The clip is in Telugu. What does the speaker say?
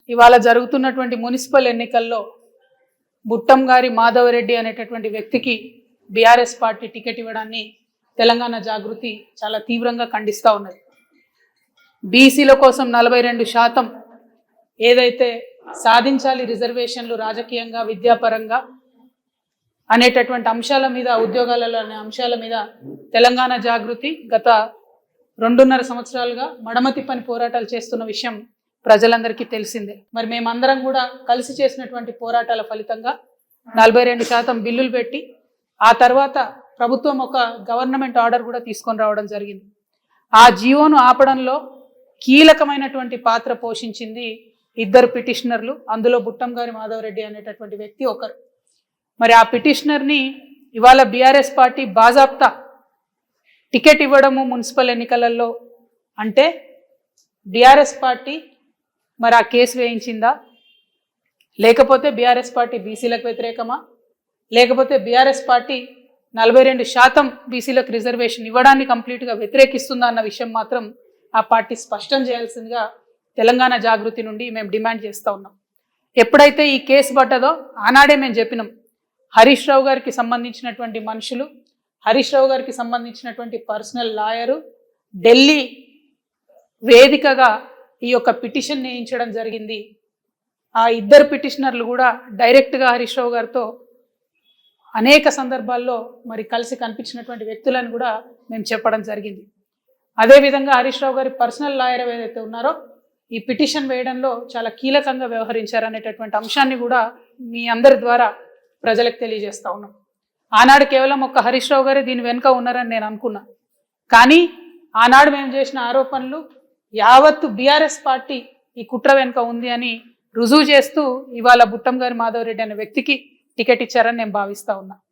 ఇవాళ జరుగుతున్నటువంటి మున్సిపల్ ఎన్నికల్లో బుట్టం గారి మాధవరెడ్డి అనేటటువంటి వ్యక్తికి బీఆర్ఎస్ పార్టీ టికెట్ ఇవ్వడాన్ని తెలంగాణ జాగృతి చాలా తీవ్రంగా ఖండిస్తూ ఉన్నది. బీసీల కోసం 42% ఏదైతే సాధించాలి రిజర్వేషన్లు రాజకీయంగా విద్యాపరంగా అనేటటువంటి అంశాల మీద, ఉద్యోగాలలో అనే అంశాల మీద తెలంగాణ జాగృతి గత 2.5 సంవత్సరాలుగా మడమతి పని పోరాటాలు చేస్తున్న విషయం ప్రజలందరికీ తెలిసిందే. మరి మేమందరం కూడా కలిసి చేసినటువంటి పోరాటాల ఫలితంగా 42% బిల్లులు పెట్టి ఆ తర్వాత ప్రభుత్వం ఒక గవర్నమెంట్ ఆర్డర్ కూడా తీసుకొని రావడం జరిగింది. ఆ జీవోను ఆపడంలో కీలకమైనటువంటి పాత్ర పోషించింది 2 పిటిషనర్లు, అందులో బుట్టం గారి మాధవరెడ్డి అనేటటువంటి వ్యక్తి ఒకరు. మరి ఆ పిటిషనర్ని ఇవాళ బీఆర్ఎస్ పార్టీ బాజాప్తా టికెట్ ఇవ్వడము మున్సిపల్ ఎన్నికలలో అంటే బీఆర్ఎస్ పార్టీ మరి ఆ కేసు వేయించిందా, లేకపోతే బీఆర్ఎస్ పార్టీ బీసీలకు వ్యతిరేకమా, లేకపోతే బీఆర్ఎస్ పార్టీ 42% బీసీలకు రిజర్వేషన్ ఇవ్వడాన్ని కంప్లీట్గా వ్యతిరేకిస్తుందా అన్న విషయం మాత్రం ఆ పార్టీ స్పష్టం చేయాల్సిందిగా తెలంగాణ జాగృతి నుండి మేము డిమాండ్ చేస్తూ ఉన్నాం. ఎప్పుడైతే ఈ కేసు పడ్డదో ఆనాడే మేము చెప్పినాం, హరీష్ రావు గారికి సంబంధించినటువంటి మనుషులు, హరీష్ రావు గారికి సంబంధించినటువంటి పర్సనల్ లాయరు ఢిల్లీ వేదికగా ఈ యొక్క పిటిషన్ వేయించడం జరిగింది. ఆ 2 పిటిషనర్లు కూడా డైరెక్ట్గా హరీష్ రావు గారితో అనేక సందర్భాల్లో మరి కలిసి కనిపించినటువంటి వ్యక్తులను కూడా మేము చెప్పడం జరిగింది. అదేవిధంగా హరీష్ రావు గారి పర్సనల్ లాయర్ ఏదైతే ఉన్నారో ఈ పిటిషన్ వేయడంలో చాలా కీలకంగా వ్యవహరించారనేటటువంటి అంశాన్ని కూడా మీ అందరి ద్వారా ప్రజలకు తెలియజేస్తూ ఉన్నాం. ఆనాడు కేవలం ఒక్క హరీష్ రావు గారే దీని వెనుక ఉన్నారని నేను అనుకున్నా, కానీ ఆనాడు మేము చేసిన ఆరోపణలు యావత్తు బీఆర్ఎస్ పార్టీ ఈ కుట్ర వెనుక ఉంది అని రుజువు చేస్తూ ఇవాళ బుట్టం గారి మాధవరెడ్డి అనే వ్యక్తికి టికెట్ ఇచ్చారని నేను భావిస్తూ ఉన్నా.